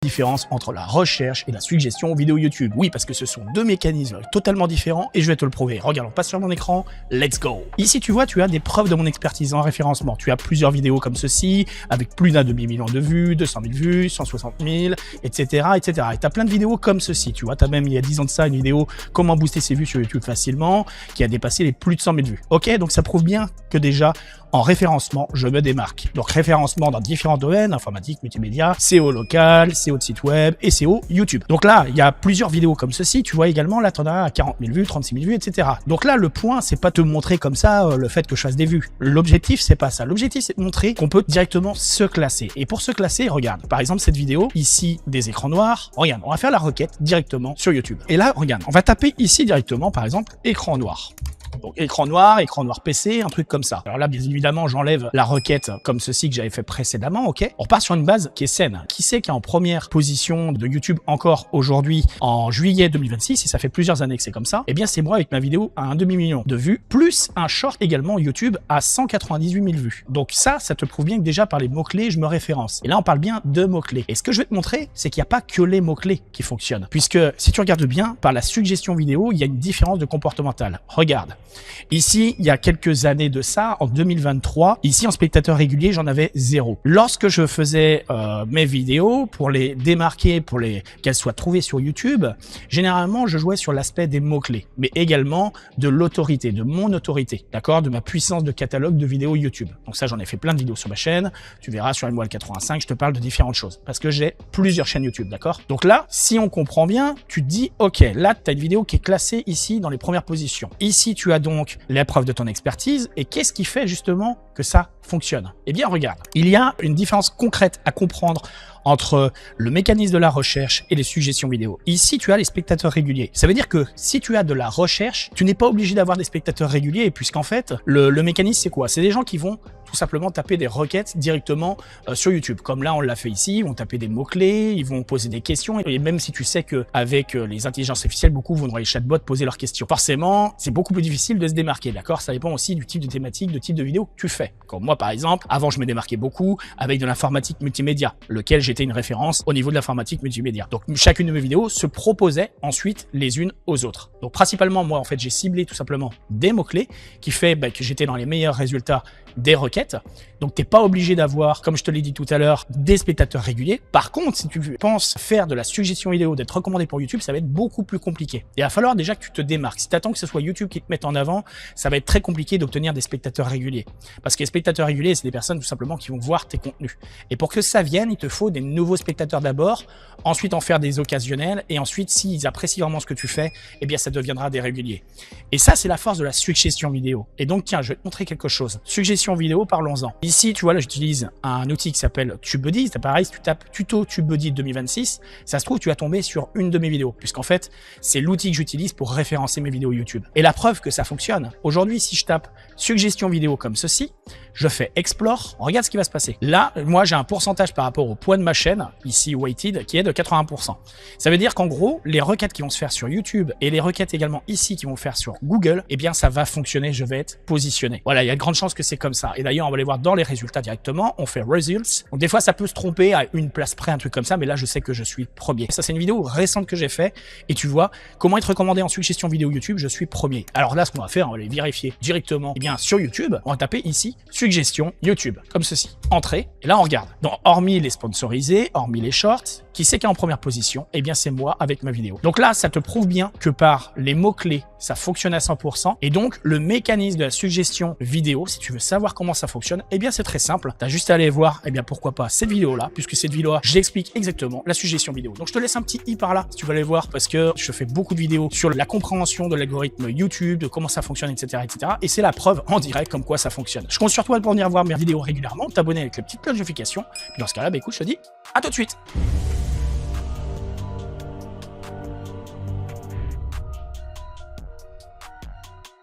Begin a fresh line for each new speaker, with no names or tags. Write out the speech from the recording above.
différence entre la recherche et la suggestion vidéo YouTube. Oui, parce que ce sont deux mécanismes totalement différents et je vais te le prouver. Regarde, on passe sur mon écran, let's go. Ici, tu vois, tu as des preuves de mon expertise en référencement. Tu as plusieurs vidéos comme ceci, avec plus d'un demi-million de vues, 200 000 vues, 160 000, etc., etc. Et tu as plein de vidéos comme ceci, tu vois. Tu as même, il y a 10 ans de ça, une vidéo « Comment booster ses vues sur YouTube facilement » qui a dépassé les plus de 100 000 vues. Ok, donc ça prouve bien que déjà, en référencement, je me démarque. Donc référencement dans différents domaines, informatique, multimédia, SEO local, SEO de site web et SEO YouTube. Donc là, il y a plusieurs vidéos comme ceci. Tu vois également, là, tu en as à 40 000 vues, 36 000 vues, etc. Donc là, le point, c'est pas te montrer comme ça le fait que je fasse des vues. L'objectif, c'est pas ça. L'objectif, c'est de montrer qu'on peut directement se classer. Et pour se classer, regarde, par exemple, cette vidéo, ici, des écrans noirs. Regarde, on va faire la requête directement sur YouTube. Et là, regarde, on va taper ici directement, par exemple, écran noir. Donc écran noir PC, un truc comme ça. Alors là, bien évidemment, j'enlève la requête comme ceci que j'avais fait précédemment, ok. On repart sur une base qui est saine. Qui c'est qui est en première position de YouTube encore aujourd'hui en juillet 2026, et ça fait plusieurs années que c'est comme ça, eh bien c'est moi avec ma vidéo à un demi-million de vues, plus un short également YouTube à 198 000 vues. Donc ça te prouve bien que déjà par les mots-clés, je me référence. Et là, on parle bien de mots-clés. Et ce que je vais te montrer, c'est qu'il n'y a pas que les mots-clés qui fonctionnent. Puisque si tu regardes bien, par la suggestion vidéo, il y a une différence de comportemental. Regarde. Ici, il y a quelques années de ça, en 2023, ici en spectateur régulier, j'en avais 0. Lorsque je faisais mes vidéos, pour les démarquer, pour qu'elles soient trouvées sur YouTube, généralement, je jouais sur l'aspect des mots-clés, mais également de l'autorité, de mon autorité, d'accord, de ma puissance de catalogue de vidéos YouTube. Donc ça, j'en ai fait plein de vidéos sur ma chaîne. Tu verras sur MWAL85, je te parle de différentes choses, parce que j'ai plusieurs chaînes YouTube, d'accord. Donc là, si on comprend bien, tu te dis, ok, là, tu as une vidéo qui est classée ici dans les premières positions. Ici, tu as donc l'épreuve de ton expertise. Et qu'est-ce qui fait justement que ça fonctionne? Eh bien, regarde, il y a une différence concrète à comprendre entre le mécanisme de la recherche et les suggestions vidéo. Ici, tu as les spectateurs réguliers. Ça veut dire que si tu as de la recherche, tu n'es pas obligé d'avoir des spectateurs réguliers, puisqu'en fait, le mécanisme, c'est quoi? C'est des gens qui vont tout simplement taper des requêtes directement sur YouTube. Comme là, on l'a fait ici, ils vont taper des mots-clés, ils vont poser des questions. Et même si tu sais qu'avec les intelligences artificielles, beaucoup vont dans les chatbots poser leurs questions. Forcément, c'est beaucoup plus difficile de se démarquer, d'accord? Ça dépend aussi du type de thématique, de type de vidéo que tu fais. Comme moi, par exemple, avant, je me démarquais beaucoup avec de l'informatique multimédia, lequel j'étais une référence au niveau de l'informatique multimédia. Donc, chacune de mes vidéos se proposait ensuite les unes aux autres. Donc, principalement, moi, en fait, j'ai ciblé tout simplement des mots-clés qui fait que j'étais dans les meilleurs résultats des requêtes. Donc, t'es pas obligé d'avoir, comme je te l'ai dit tout à l'heure, des spectateurs réguliers. Par contre, si tu penses faire de la suggestion vidéo, d'être recommandé pour YouTube, ça va être beaucoup plus compliqué. Et il va falloir déjà que tu te démarques. Si tu attends que ce soit YouTube qui te mette en avant, ça va être très compliqué d'obtenir des spectateurs réguliers. Parce que les spectateurs réguliers, c'est des personnes tout simplement qui vont voir tes contenus. Et pour que ça vienne, il te faut des nouveaux spectateurs d'abord, ensuite en faire des occasionnels, et ensuite, s'ils apprécient vraiment ce que tu fais, eh bien, ça deviendra des réguliers. Et ça, c'est la force de la suggestion vidéo. Et donc, tiens, je vais te montrer quelque chose. Suggestion vidéo, parlons-en. Ici, tu vois, là, j'utilise un outil qui s'appelle TubeBuddy. C'est pareil, si tu tapes tuto TubeBuddy 2026, ça se trouve, tu vas tomber sur une de mes vidéos, puisqu'en fait, c'est l'outil que j'utilise pour référencer mes vidéos YouTube. Et la preuve que ça fonctionne, aujourd'hui, si je tape suggestion vidéo comme ceci, je fais Explore, regarde ce qui va se passer. Là, moi, j'ai un pourcentage par rapport au poids de ma chaîne, ici weighted, qui est de 80%. Ça veut dire qu'en gros, les requêtes qui vont se faire sur YouTube et les requêtes également ici qui vont faire sur Google, eh bien, ça va fonctionner, je vais être positionné. Voilà, il y a de grandes chances que c'est comme ça. Et d'ailleurs, on va aller voir dans les résultats directement, on fait Results. Donc, des fois, ça peut se tromper à une place près, un truc comme ça, mais là, je sais que je suis premier. Ça, c'est une vidéo récente que j'ai fait et tu vois comment être recommandé en suggestion vidéo YouTube, je suis premier. Alors là, ce qu'on va faire, on va aller vérifier directement, eh bien, sur YouTube, on va taper ici, suggestion YouTube, comme ceci. Entrée, et là, on regarde. Donc, hormis les sponsorisés, hormis les shorts, qui c'est qui est en première position? Eh bien, c'est moi avec ma vidéo. Donc là, ça te prouve bien que par les mots-clés, ça fonctionne à 100%. Et donc, le mécanisme de la suggestion vidéo, si tu veux savoir comment ça fonctionne, eh bien, c'est très simple. Tu as juste à aller voir, eh bien, pourquoi pas cette vidéo-là, puisque cette vidéo-là, j'explique exactement la suggestion vidéo. Donc, je te laisse un petit i par là, si tu veux aller voir, parce que je fais beaucoup de vidéos sur la compréhension de l'algorithme YouTube, de comment ça fonctionne, etc., etc. Et c'est la preuve en direct comme quoi ça fonctionne. Je compte sur toi pour venir voir mes vidéos régulièrement, t'abonner avec la petite cloche de notification. Puis dans ce cas-là, écoute, je te dis à tout de suite.